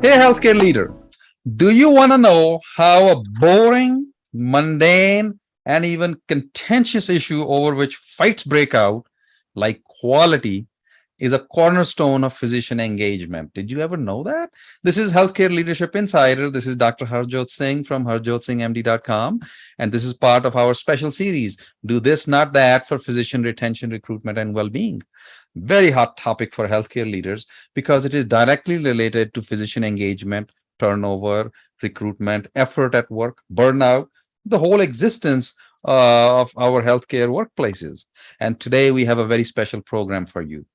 Hey, healthcare leader, do you want to know how a boring, mundane, and even contentious issue over which fights break out, like quality, is a cornerstone of physician engagement? Did you ever know that? This is Healthcare Leadership Insider. This is Dr. Harjot Singh from harjotsinghmd.com. And this is part of our special series, Do This, Not That, for physician retention, recruitment, and well-being. Very hot topic for healthcare leaders because it is directly related to physician engagement, turnover, recruitment, effort at work, burnout, the whole existence of our healthcare workplaces. And today we have a very special program for you.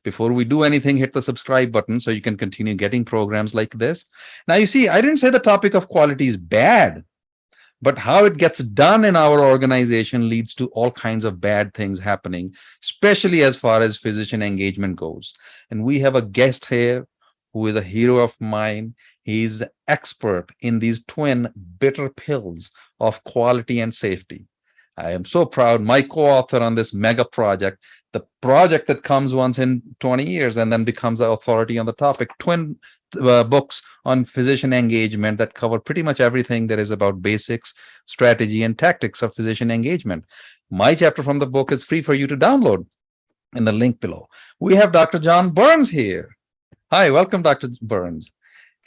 Before we do anything, hit the subscribe button so you can continue getting programs like this. Now, you see, I didn't say the topic of quality is bad, but how it gets done in our organization leads to all kinds of bad things happening, especially as far as physician engagement goes. And we have a guest here who is a hero of mine. He's expert in these twin bitter pills of quality and safety. I am so proud, my co-author on this mega project, the project that comes once in 20 years and then becomes the authority on the topic, twin books on physician engagement that cover pretty much everything there is about basics, strategy, and tactics of physician engagement. My chapter from the book is free for you to download in the link below. We have Dr. John Byrnes here. Hi, welcome, Dr. Byrnes.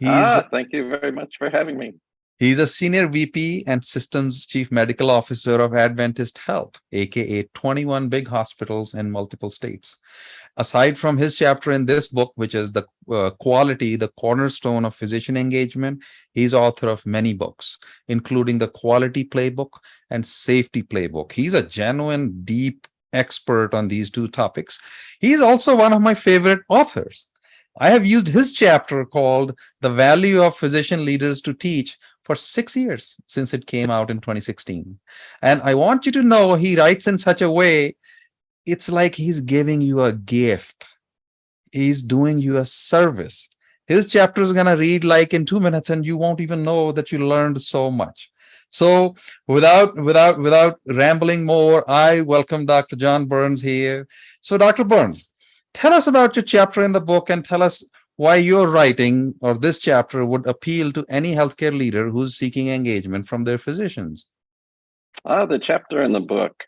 Thank you very much for having me. He's a senior VP and systems chief medical officer of Adventist Health, aka 21 big hospitals in multiple states. Aside from his chapter in this book, which is the quality, the cornerstone of physician engagement, he's author of many books, including the Quality Playbook and Safety Playbook. He's a genuine, deep expert on these two topics. He's also one of my favorite authors. I have used his chapter called The Value of Physician Leaders to Teach for 6 years since it came out in 2016. And I want you to know he writes in such a way, it's like he's giving you a gift. He's doing you a service. His chapter is going to read like in 2 minutes and you won't even know that you learned so much. So without rambling more, I welcome Dr. John Byrnes here. So Dr. Byrnes, tell us about your chapter in the book and tell us why your writing or this chapter would appeal to any healthcare leader who's seeking engagement from their physicians. The chapter in the book,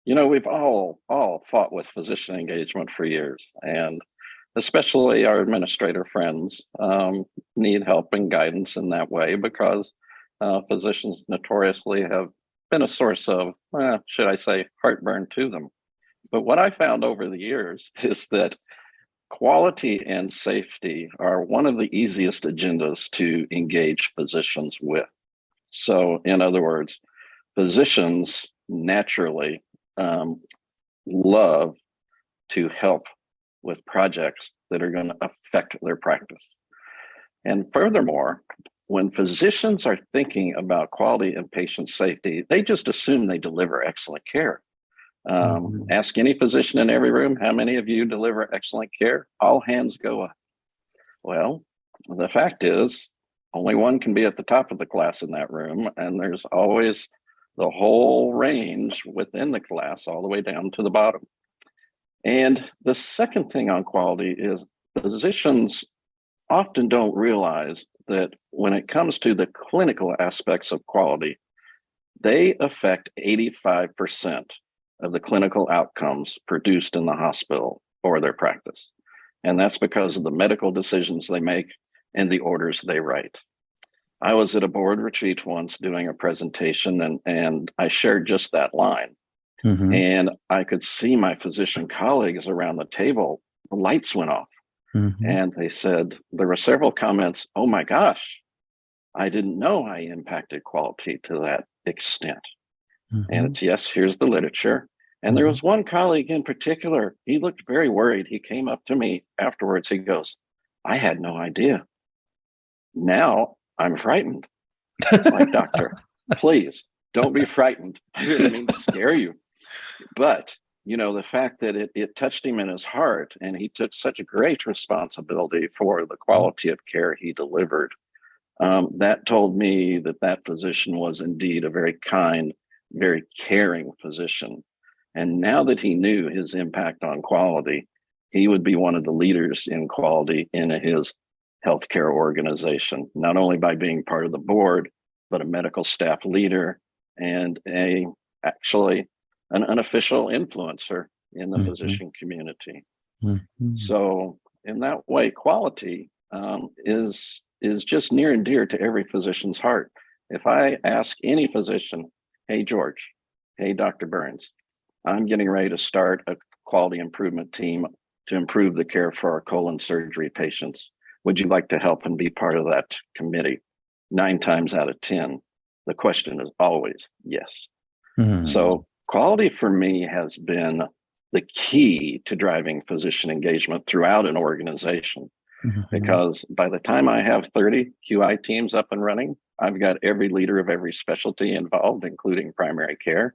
we've all fought with physician engagement for years, and especially our administrator friends need help and guidance in that way because physicians notoriously have been a source of, should I say, heartburn to them. But what I found over the years is that quality and safety are one of the easiest agendas to engage physicians with. So, in other words, physicians naturally love to help with projects that are going to affect their practice. And furthermore, when physicians are thinking about quality and patient safety, they just assume they deliver excellent care. Ask any physician in every room, how many of you deliver excellent care? All hands go up. Well, the fact is, only one can be at the top of the class in that room, and there's always the whole range within the class, all the way down to the bottom. And the second thing on quality is physicians often don't realize that when it comes to the clinical aspects of quality, they affect 85% of the clinical outcomes produced in the hospital or their practice. And that's because of the medical decisions they make and the orders they write. I was at a board retreat once doing a presentation and I shared just that line. And I could see my physician colleagues around the table, the lights went off. And they said, there were several comments, oh my gosh, I didn't know I impacted quality to that extent. And it's, yes, here's the literature. And there was one colleague in particular, he looked very worried. He came up to me afterwards. He goes, I had no idea. Now I'm frightened. Like, doctor, please don't be frightened. I didn't mean to scare you. But, the fact that it touched him in his heart and he took such a great responsibility for the quality of care he delivered, that told me that physician was indeed a very kind, very caring physician. And now that he knew his impact on quality, he would be one of the leaders in quality in his healthcare organization, not only by being part of the board, but a medical staff leader and actually an unofficial influencer in the physician community. So in that way, quality is just near and dear to every physician's heart. If I ask any physician, hey, George, hey, Dr. Byrnes, I'm getting ready to start a quality improvement team to improve the care for our colon surgery patients. Would you like to help and be part of that committee? 9 times out of 10, the question is always yes. So quality for me has been the key to driving physician engagement throughout an organization. Because by the time I have 30 QI teams up and running, I've got every leader of every specialty involved, including primary care,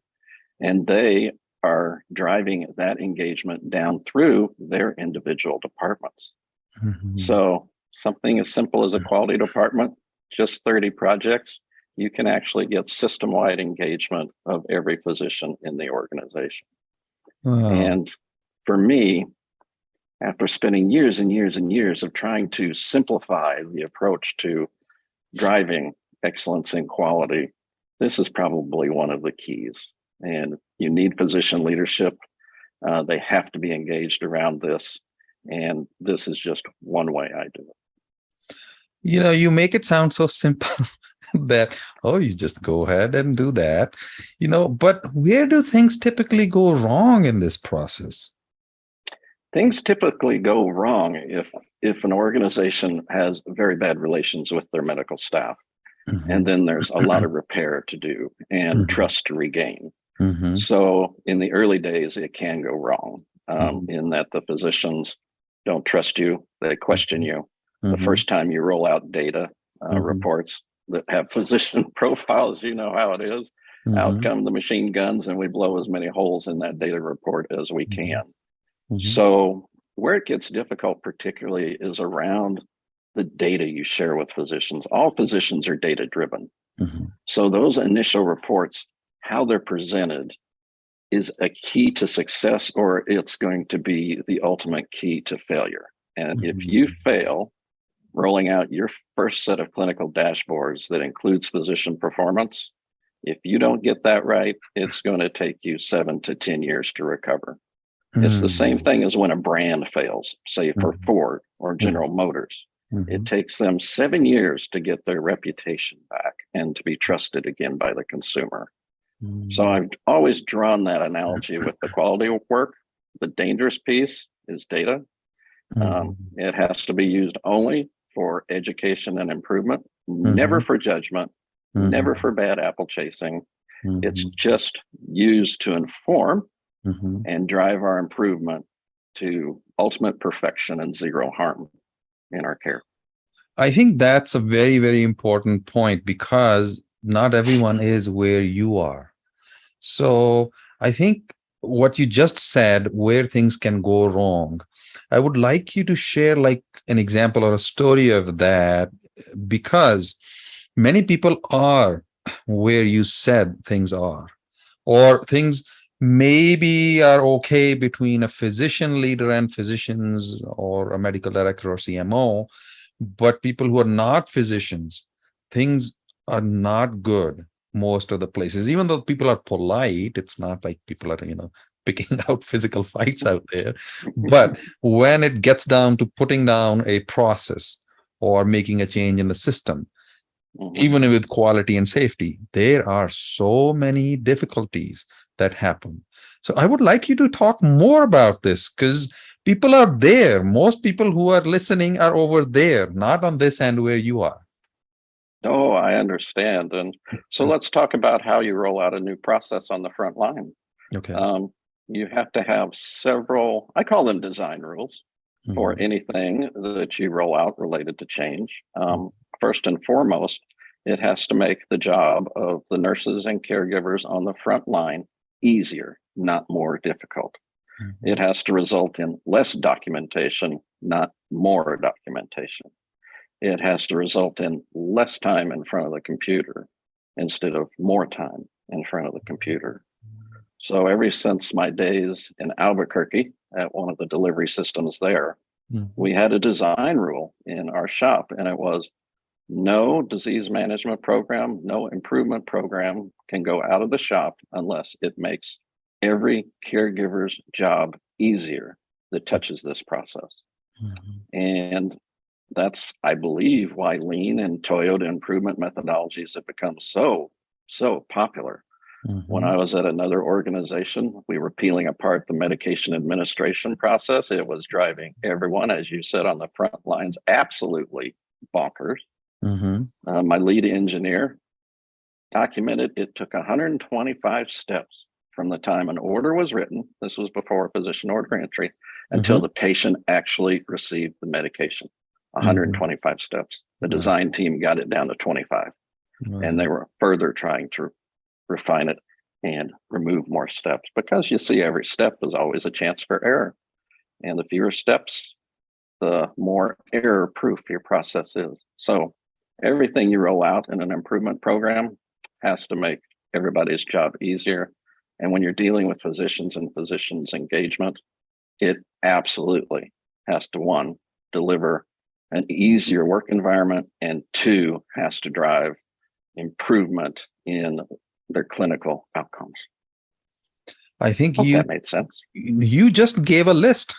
and they are driving that engagement down through their individual departments. So something as simple as a quality department, just 30 projects, you can actually get system-wide engagement of every physician in the organization. And for me, after spending years and years and years of trying to simplify the approach to driving excellence in quality, this is probably one of the keys. And you need physician leadership. They have to be engaged around this. And this is just one way I do it. You make it sound so simple that, you just go ahead and do that, but where do things typically go wrong in this process? Things typically go wrong if an organization has very bad relations with their medical staff. And then there's a lot of repair to do and trust to regain. So in the early days, it can go wrong in that the physicians don't trust you. They question you. The first time you roll out data reports that have physician profiles, you know how it is. Out come the machine guns and we blow as many holes in that data report as we can. So where it gets difficult particularly is around the data you share with physicians. All physicians are data driven. So those initial reports, how they're presented, is a key to success, or it's going to be the ultimate key to failure. And if you fail rolling out your first set of clinical dashboards that includes physician performance, if you don't get that right, it's going to take you 7 to 10 years to recover. It's the same thing as when a brand fails, say for Ford or General Motors. It takes them 7 years to get their reputation back and to be trusted again by the consumer. So I've always drawn that analogy with the quality work. The dangerous piece is data. It has to be used only for education and improvement, never for judgment, never for bad apple chasing. It's just used to inform and drive our improvement to ultimate perfection and zero harm in our care. I think that's a very, very important point because not everyone is where you are. So I think what you just said, where things can go wrong, I would like you to share like an example or a story of that, because many people are where you said things are, or things maybe are okay between a physician leader and physicians or a medical director or CMO, but people who are not physicians, things are not good most of the places. Even though people are polite, it's not like people are, picking out physical fights out there. But when it gets down to putting down a process or making a change in the system, even with quality and safety, there are so many difficulties that happen. So I would like you to talk more about this, because people are there. Most people who are listening are over there, not on this end where you are. Oh, I understand. And so let's talk about how you roll out a new process on the front line. Okay. You have to have several, I call them design rules for anything that you roll out related to change. First and foremost, it has to make the job of the nurses and caregivers on the front line easier, not more difficult. It has to result in less documentation, not more documentation. It has to result in less time in front of the computer instead of more time in front of the computer. So ever since my days in Albuquerque at one of the delivery systems there, Mhm. We had a design rule in our shop, and it was no disease management program, no improvement program can go out of the shop unless it makes every caregiver's job easier that touches this process. Mhm. And that's, I believe, why lean and Toyota improvement methodologies have become so popular. When I Mhm. was at another organization, we were peeling apart the medication administration process. It was driving everyone, as you said, on the front lines, absolutely bonkers. Mhm. My lead engineer documented it took 125 steps from the time an order was written, this was before physician order entry, until Mhm. the patient actually received the medication. Mhm. 125 steps. The Mhm. design team got it down to 25, and they Mhm. were further trying to refine it and remove more steps, because you see every step is always a chance for error. And the fewer steps, the more error proof your process is. So everything you roll out in an improvement program has to make everybody's job easier. And when you're dealing with physicians and physicians engagement, it absolutely has to, one, deliver an easier work environment, and two, has to drive improvement in their clinical outcomes. I think Hope you that made sense. you just gave a list.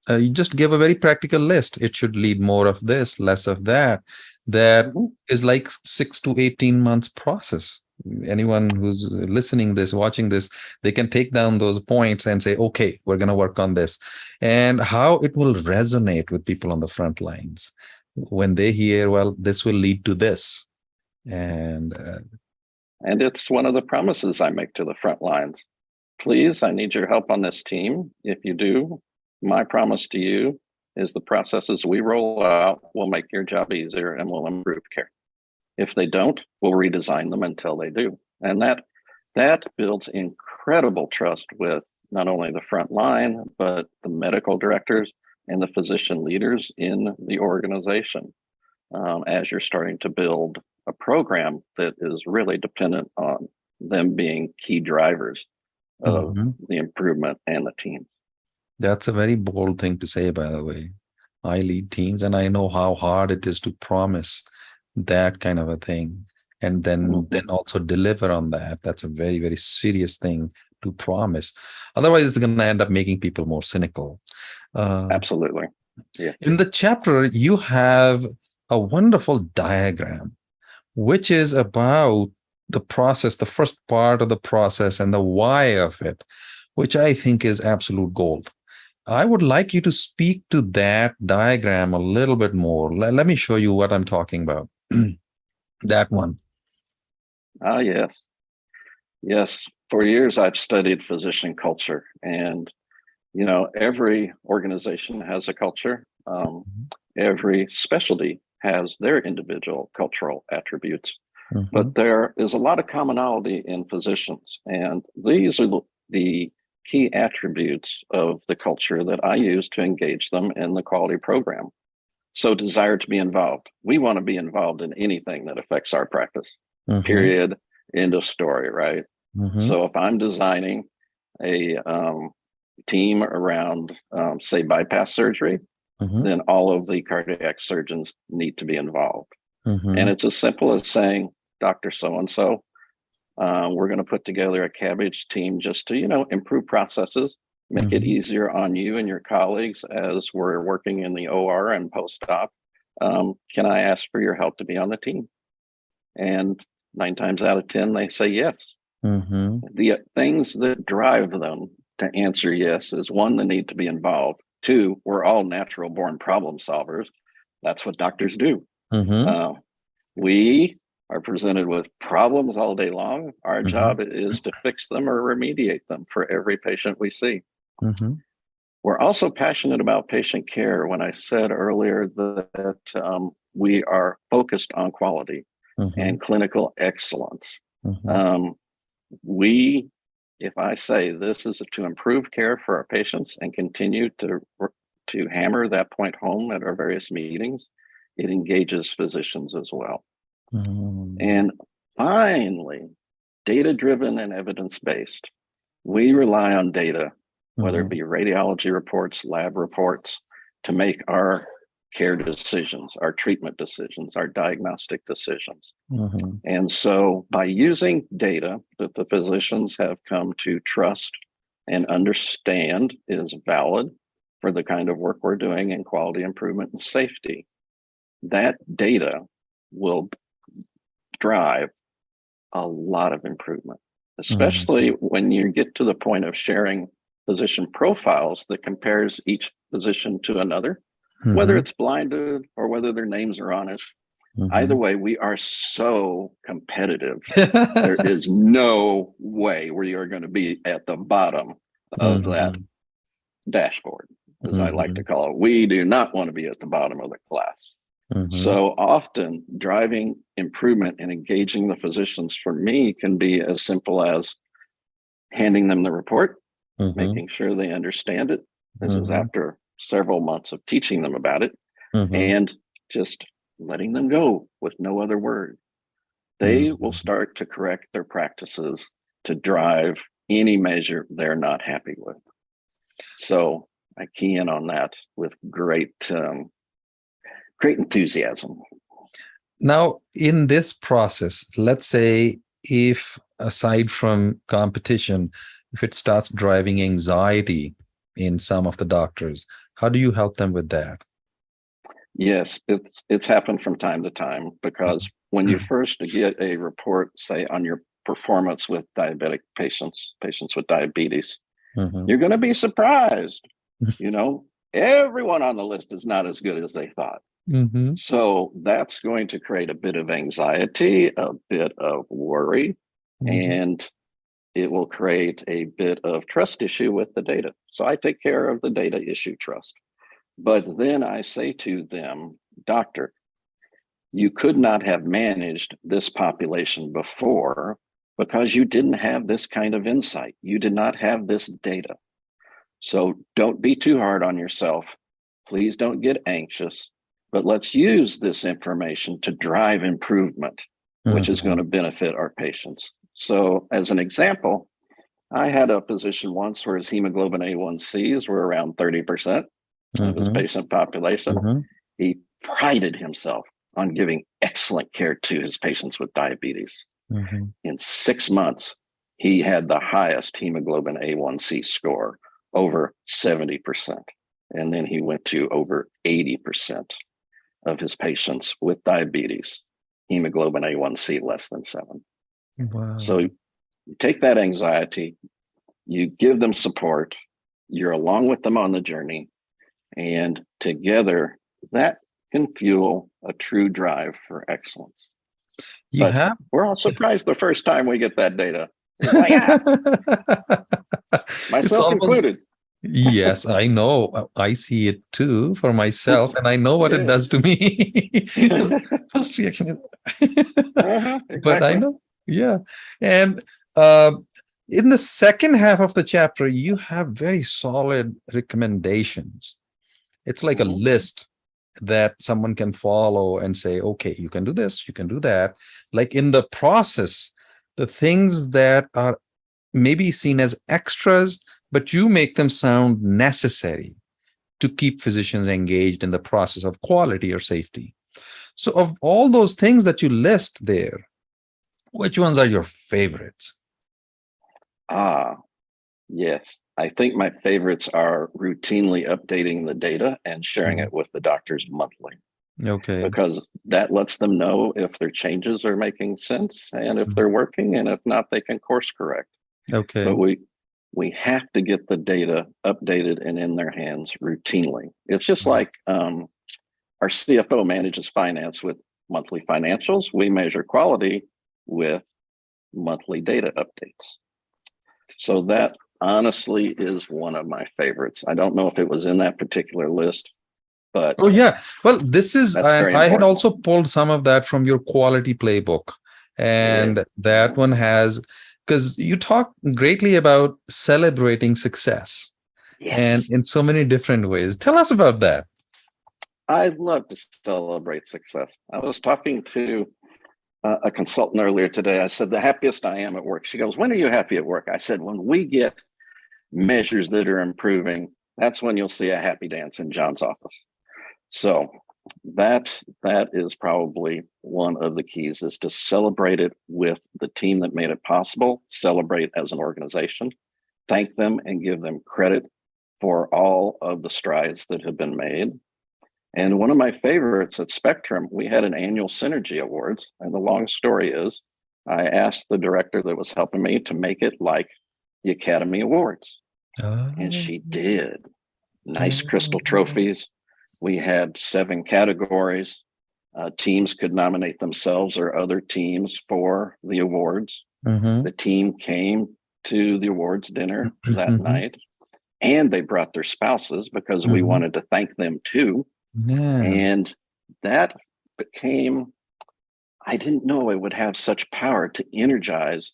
You just gave a very practical list. It should lead more of this, less of that. That Mhm. is like 6 to 18 months process. Anyone who's listening this, watching this, they can take down those points and say, okay, we're going to work on this. And how it will resonate with people on the front lines when they hear, well, this will lead to this. And And it's one of the promises I make to the front lines. Please, I need your help on this team. If you do, my promise to you is the processes we roll out will make your job easier and will improve care. If they don't, we'll redesign them until they do. And that builds incredible trust with not only the front line, but the medical directors and the physician leaders in the organization, as you're starting to build a program that is really dependent on them being key drivers of Mhm. the improvement and the team. That's a very bold thing to say, by the way. I lead teams and I know how hard it is to promise that kind of a thing and then Mhm. also deliver on that. That's a very, very serious thing to promise. Otherwise, it's going to end up making people more cynical. Uh, Absolutely. Yeah. in the chapter, you have a wonderful diagram, which is about the process, the first part of the process and the why of it, which I think is absolute gold. I would like you to speak to that diagram a little bit more. Let me show you what I'm talking about. That one. Ah, yes. Yes. For years, I've studied physician culture, and every organization has a culture. Every specialty has their individual cultural attributes, Mhm. but there is a lot of commonality in physicians, and these are the key attributes of the culture that I use to engage them in the quality program. So, desire to be involved. We want to be involved in anything that affects our practice. Mhm. Period. End of story. Right. Mhm. So, if I'm designing a team around, say, bypass surgery, Mhm. then all of the cardiac surgeons need to be involved. And Mhm. it's as simple as saying, Dr. So and so, we're going to put together a cabbage team just to, improve processes, make it Mhm. easier on you and your colleagues as we're working in the OR and post-op. Can I ask for your help to be on the team? And 9 times out of 10, they say yes. Mhm. The things that drive them to answer yes is, one, the need to be involved. Two, we're all natural born problem solvers. That's what doctors do. Mhm. Uh, we are presented with problems all day long. Our Mhm. job is to fix them or remediate them for every patient we see. Mhm. We're also passionate about patient care. When I said earlier that we are focused on quality Mhm. and clinical excellence, Mhm. um, we, if I say this is to improve care for our patients and continue to hammer that point home at our various meetings, it engages physicians as well. Mhm. And finally, data driven and evidence based. We rely on data, whether it Mhm. be radiology reports, lab reports, to make our care decisions, our treatment decisions, our diagnostic decisions. Mhm. And so by using data that the physicians have come to trust and understand is valid for the kind of work we're doing in quality improvement and safety, that data will drive a lot of improvement, especially when you get to the point of sharing physician profiles that compares each physician to another, whether Mhm. it's blinded or whether their names are on it. Either Mhm. way, we are so competitive. There is no way where you're going to be at the bottom of that Mhm. dashboard, as I like to Mhm. call it. We do not want to be at the bottom of the class. Mhm. So often, driving improvement and engaging the physicians for me can be as simple as handing them the report, Mhm. making sure they understand it. This is Mhm. after several months of teaching them about it, Mhm. and just letting them go with no other word. They will Mhm. start to correct their practices to drive any measure they're not happy with. So I key in on that with great enthusiasm. Now, in this process, let's say if aside from competition, if it starts driving anxiety in some of the doctors, how do you help them with that? Yes, it's happened from time to time because when you first get a report, say on your performance with diabetic patients with diabetes, Mhm. you're going to be surprised. You know, everyone on the list is not as good as they thought. Mhm. So that's going to create a bit of anxiety, a bit of worry, Mhm. and it will create a bit of trust issue with the data. So I take care of the data issue trust. But then I say to them, doctor, you could not have managed this population before because you didn't have this kind of insight. You did not have this data. So don't be too hard on yourself. Please don't get anxious, but let's use this information to drive improvement, which is going Mhm. to benefit our patients. So, as an example, I had a physician once where his hemoglobin A1Cs were around 30% of his Mhm. patient population. Mhm. He prided himself on giving excellent care to his patients with diabetes. Mhm. In 6 months, he had the highest hemoglobin A1C score, over 70%. And then he went to over 80% of his patients with diabetes, hemoglobin A1C less than 7. So Wow. you take that anxiety, you give them support, you're along with them on the journey, and together that can fuel a true drive for excellence. You But have we're all surprised the first time we get that data. It's like, ah, it's myself almost, included. yes, I know. I see it too for myself, and I know what it Yeah. does to me. First reaction is, but I Exactly. know, yeah. And uh, in the second half of the chapter, you have very solid recommendations. It's like a Mhm. list that someone can follow and say, okay, you can do this, you can do that. Like in the process, the things that are maybe seen as extras, but you make them sound necessary to keep physicians engaged in the process of quality or safety. So, of all those things that you list there, which ones are your favorites? Ah, yes. I think my favorites are routinely updating the data and sharing Mhm. it with the doctors monthly, Okay. because that lets them know if their changes are making sense and if they're working, and if not, they can course correct. But Okay. we have to get the data updated and in their hands routinely. It's just like our CFO manages finance with monthly financials. We measure quality with monthly data updates. So that honestly is one of my favorites. I don't know if it was in that particular list, but Oh, yeah. Well, this is, that's and very I had important. also pulled some of that from your quality playbook. Yeah. And that one has, because you talk greatly about celebrating success and Yes. in so many different ways. Tell us about that. I love to celebrate success. I was talking to a consultant earlier today. I said, the happiest I am at work. She goes, when are you happy at work? I said, when we get measures that are improving that's when you'll see a happy dance in John's office. So that is probably one of the keys, is to celebrate it with the team that made it possible, celebrate as an organization, thank them and give them credit for all of the strides that have been made. And one of my favorites at Spectrum, we had an annual Synergy Awards. And the long story is, I asked the director that was helping me to make it like the Academy Awards. And she did. Nice crystal trophies. We had 7 categories. Teams could nominate themselves or other teams for the awards. The team came to the awards dinner that night, and they brought their spouses because we wanted to thank them too. Yeah. And that became, I didn't know it would have such power to energize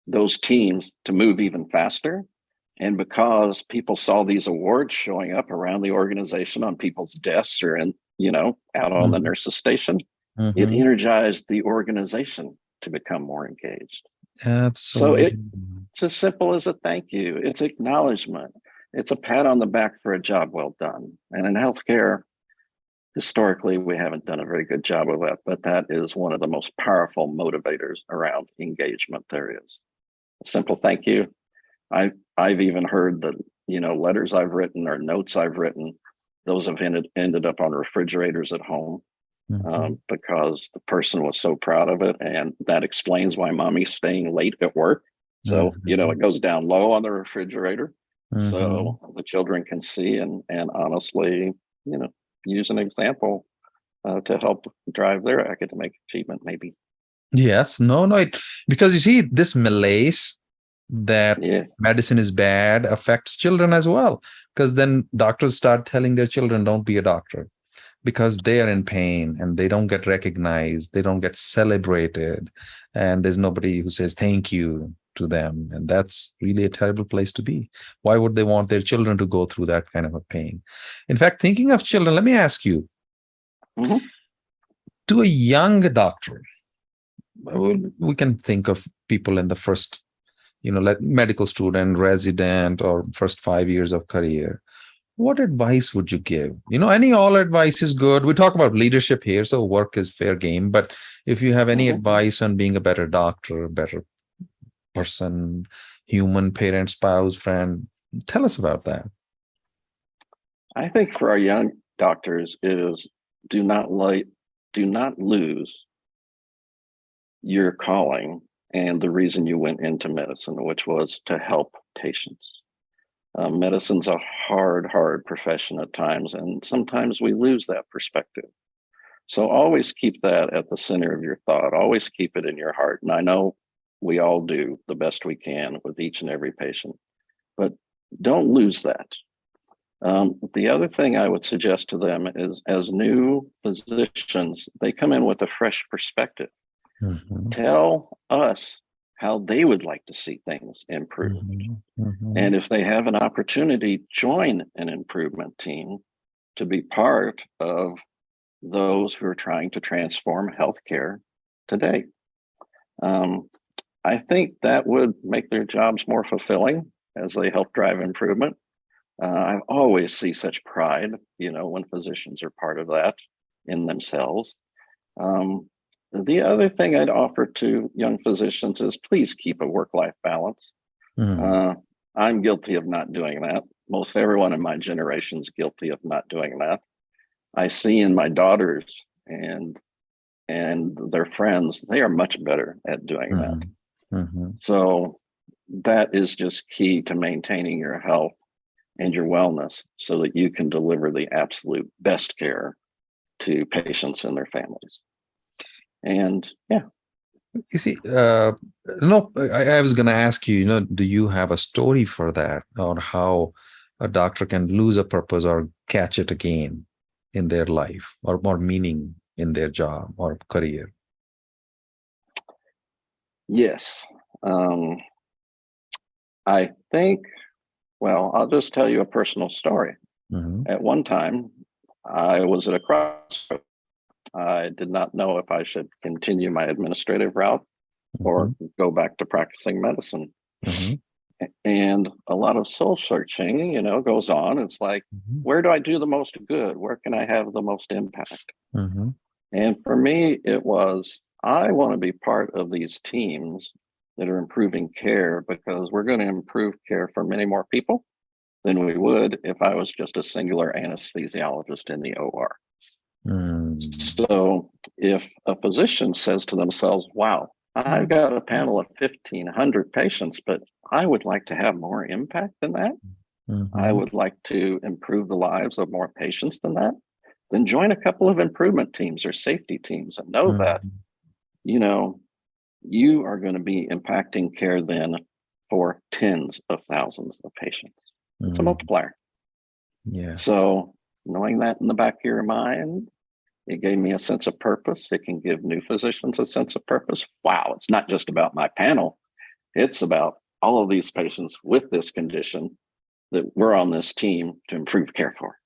those teams to move even faster. And because people saw these awards showing up around the organization on people's desks or in, out on the nurse's station, it energized the organization to become more engaged. Absolutely. So it's as simple as a thank you. It's acknowledgement. It's a pat on the back for a job well done. And in healthcare, historically, we haven't done a very good job of that, but that is one of the most powerful motivators around engagement there is. A simple thank you. I've even heard that, letters I've written or notes I've written, those have ended up on refrigerators at home because the person was so proud of it. And that explains why mommy's staying late at work. So, it goes down low on the refrigerator. So the children can see and honestly, use an example to help drive their academic achievement, maybe. Yes, no, because you see, this malaise that medicine is bad affects children as well. Because then doctors start telling their children, don't be a doctor, because they are in pain and they don't get recognized, they don't get celebrated, and there's nobody who says thank you to them. And that's really a terrible place to be. Why would they want their children to go through that kind of a pain? In fact, thinking of children, let me ask you, to a young doctor, we can think of people in the first, like medical student, resident, or first 5 years of career. What advice would you give? All advice is good. We talk about leadership here, so work is fair game. But if you have any advice on being a better doctor, better person, human, parent, spouse, friend, tell us about that. I think for our young doctors, it is do not lose your calling and the reason you went into medicine, which was to help patients. Medicine's a hard profession at times, and sometimes we lose that perspective. So always keep that at the center of your thought. Always keep it in your heart. And I know we all do the best we can with each and every patient, but don't lose that. The other thing I would suggest to them is, as new physicians, they come in with a fresh perspective. Tell us how they would like to see things improved. And if they have an opportunity, join an improvement team to be part of those who are trying to transform healthcare today. I think that would make their jobs more fulfilling as they help drive improvement. I always see such pride, when physicians are part of that in themselves. The other thing I'd offer to young physicians is please keep a work-life balance. I'm guilty of not doing that. Most everyone in my generation is guilty of not doing that. I see in my daughters and their friends, they are much better at doing that. So that is just key to maintaining your health and your wellness so that you can deliver the absolute best care to patients and their families. And you see, no, I was going to ask you, do you have a story for that, or how a doctor can lose a purpose or catch it again in their life, or more meaning in their job or career? Yes. I think, I'll just tell you a personal story. At one time, I was at a crossroads. I did not know if I should continue my administrative route or go back to practicing medicine. And a lot of soul searching, goes on. It's like, Mhm. where do I do the most good? Where can I have the most impact? Mhm. And for me, it was, I want to be part of these teams that are improving care, because we're going to improve care for many more people than we would if I was just a singular anesthesiologist in the OR. Mm. So if a physician says to themselves, wow, I've got a panel of 1,500 patients, but I would like to have more impact than that. I Mhm. would like to improve the lives of more patients than that. Then join a couple of improvement teams or safety teams and know that, Mhm. you know, you are going to be impacting care then for tens of thousands of patients. It's a Mhm. multiplier. Yes. So knowing that in the back of your mind, it gave me a sense of purpose. It can give new physicians a sense of purpose. Wow, it's not just about my panel. It's about all of these patients with this condition that we're on this team to improve care for.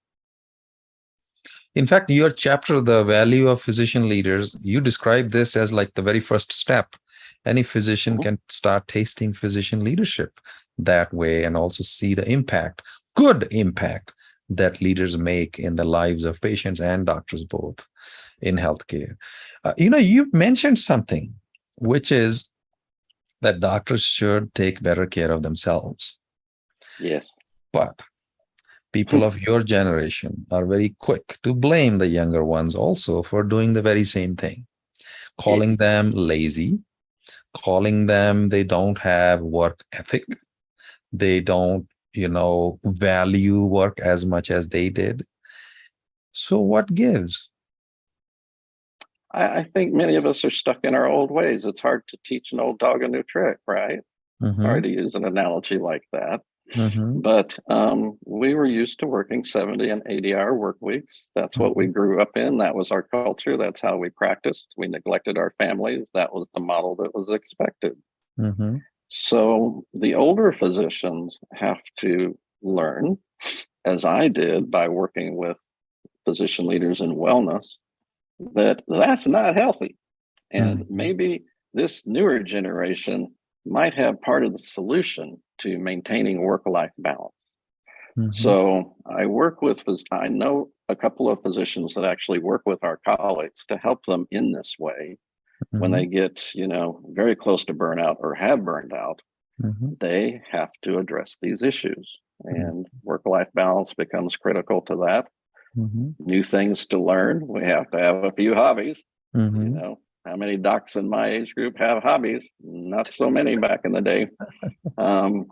In fact, your chapter, The Value of Physician Leaders, you describe this as like the very first step. Any physician Mhm. can start tasting physician leadership that way and also see the impact, good impact that leaders make in the lives of patients and doctors both in healthcare. You mentioned something, which is that doctors should take better care of themselves. Yes. But people of your generation are very quick to blame the younger ones also for doing the very same thing, Yeah. calling them lazy, calling them they don't have work ethic, they don't, value work as much as they did. So what gives? I think many of us are stuck in our old ways. It's hard to teach an old dog a new trick, right? Mm-hmm, Sorry to use an analogy like that. mm-hmm, But we were used to working 70 and 80-hour work weeks. That's what we mm-hmm, grew up in. That was our culture. That's how we practiced. We neglected our families. That was the model that was expected. mm-hmm, So the older physicians have to learn, as I did by working with physician leaders in wellness, that that's not healthy. And mm-hmm, maybe this newer generation might have part of the solution to maintaining work-life balance. mm-hmm, So I know a couple of physicians that actually work with our colleagues to help them in this way. When mm-hmm, they get, very close to burnout or have burned out, mm-hmm, they have to address these issues. And work-life balance becomes critical to that. mm-hmm, New things to learn. We have to have a few hobbies. You mm-hmm. know, how many docs in my age group have hobbies? Not so many back in the day. Um,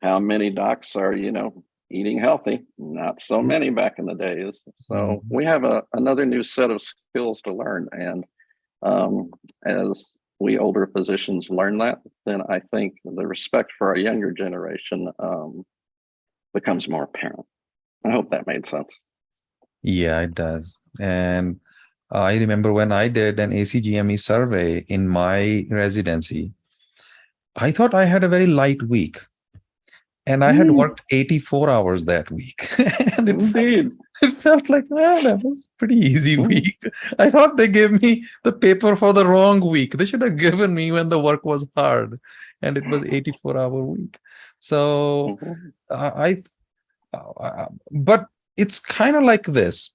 how many docs are, eating healthy? Not so many back in the days. So Mm-hmm. we have another new set of skills to learn. And as we older physicians learn that, then I think the respect for our younger generation becomes more apparent. I hope that made sense. Yeah, it does. And I remember when I did an ACGME survey in my residency, I thought I had a very light week. And I had Mm, worked 84 hours that week. And indeed. it felt like, man, that was a pretty easy Mhm, week. I thought they gave me the paper for the wrong week. They should have given me when the work was hard. And it was 84-hour week. So mhm. but it's kind of like this.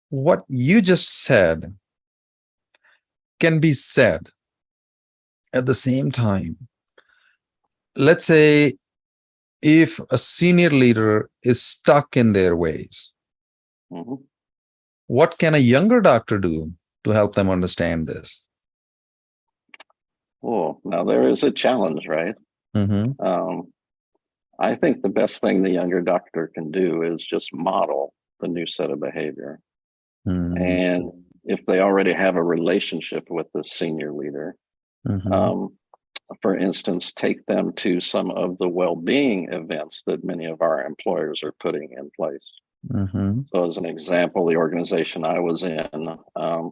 What you just said can be said at the same time. Let's say if a senior leader is stuck in their ways, Mhm. what can a younger doctor do to help them understand this? Oh, now there is a challenge, right? Mm-hmm. Um, I think the best thing the younger doctor can do is just model the new set of behavior. And if they already have a relationship with the senior leader, Mm-hmm. um, for instance, take them to some of the well-being events that many of our employers are putting in place. Mm-hmm. So, as an example, the organization I was in,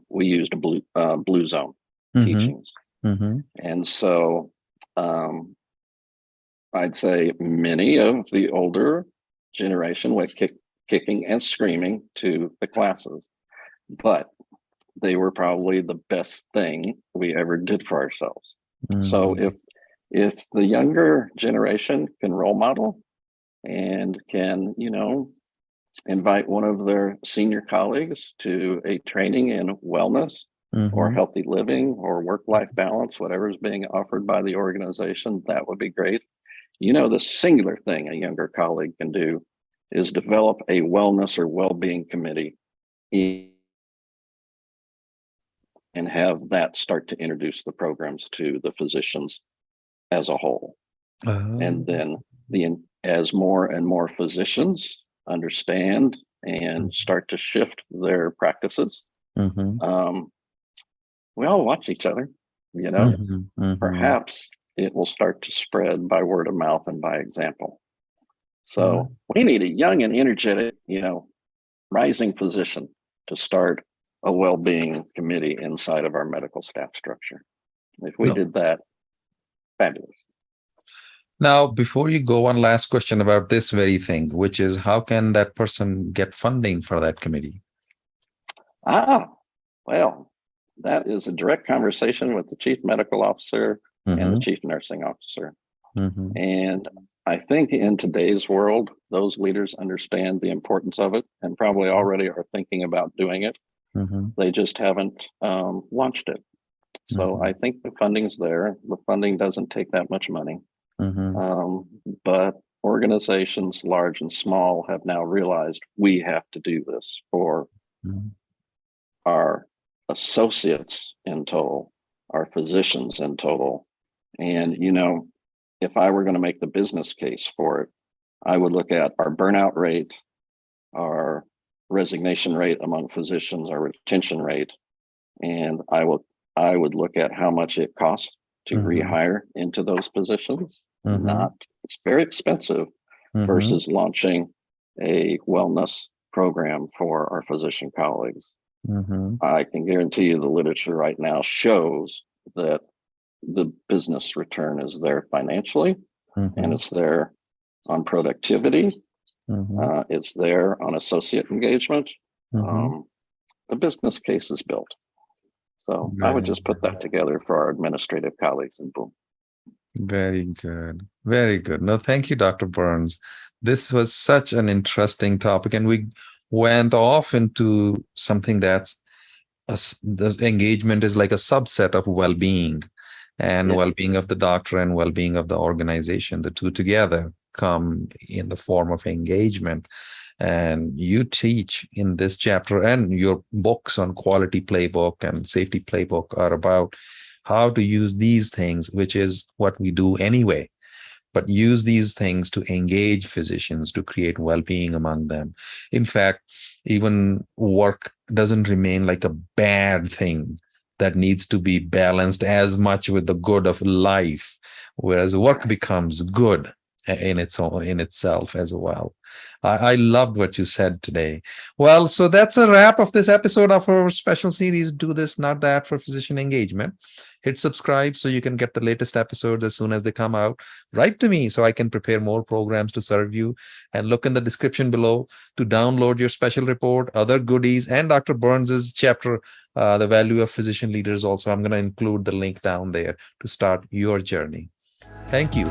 we used blue zone Mm-hmm. teachings, Mm-hmm. and so um, I'd say many of the older generation went kicking and screaming to the classes, but they were probably the best thing we ever did for ourselves. So Mm-hmm. if the younger generation can role model and can, invite one of their senior colleagues to a training in wellness or Mhm. healthy living or work-life balance, whatever is being offered by the organization, that would be great. The singular thing a younger colleague can do is develop a wellness or well-being committee and have that start to introduce the programs to the physicians as a whole. And then as more and more physicians understand and start to shift their practices, Mhm. we all watch each other, Mhm. Mhm. perhaps it will start to spread by word of mouth and by example. Mhm. So we need a young and energetic, rising physician to start a well-being committee inside of our medical staff structure. If we No. did that, fabulous. Now, before you go, one last question about this very thing, which is how can that person get funding for that committee? Well, that is a direct conversation with the chief medical officer and the Mm-hmm. chief nursing officer. Mm-hmm. And I think in today's world, those leaders understand the importance of it and probably already are thinking about doing it. Mm-hmm. They just haven't launched it. So I think the funding's there. The funding doesn't take that much money. Mm-hmm. But organizations large and small have now realized we have to do this for Mm-hmm. our associates in total, our physicians in total. And, if I were going to make the business case for it, I would look at our burnout rate, our resignation rate among physicians, our retention rate, and I would look at how much it costs to Mm-hmm. rehire into those positions. Mm-hmm. It's very expensive Mm-hmm. versus launching a wellness program for our physician colleagues. Mm-hmm. I can guarantee you the literature right now shows that the business return is there financially, and it's there on productivity. Mm-hmm. It's there on associate engagement. Mm-hmm. Um, the business case is built. So I would Very, just put that together for our administrative colleagues and boom. very good. Very good. No, thank you, Dr. Byrnes. This was such an interesting topic, and we went off into something that's the engagement is like a subset of well-being, and Yeah. well-being of the doctor and well-being of the organization. The two together come in the form of engagement. And you teach in this chapter, and your books on Quality Playbook and Safety Playbook are about how to use these things, which is what we do anyway, but use these things to engage physicians to create well-being among them. In fact, even work doesn't remain like a bad thing that needs to be balanced as much with the good of life, whereas work becomes good in itself as well. I loved what you said today. Well, so that's a wrap of this episode of our special series, Do This, Not That, for physician engagement. Hit subscribe so you can get the latest episodes as soon as they come out. Write to me so I can prepare more programs to serve you, and look in the description below to download your special report, other goodies, and Dr. Byrnes's chapter, The Value of Physician Leaders. Also, I'm going to include the link down there to start your journey. Thank you.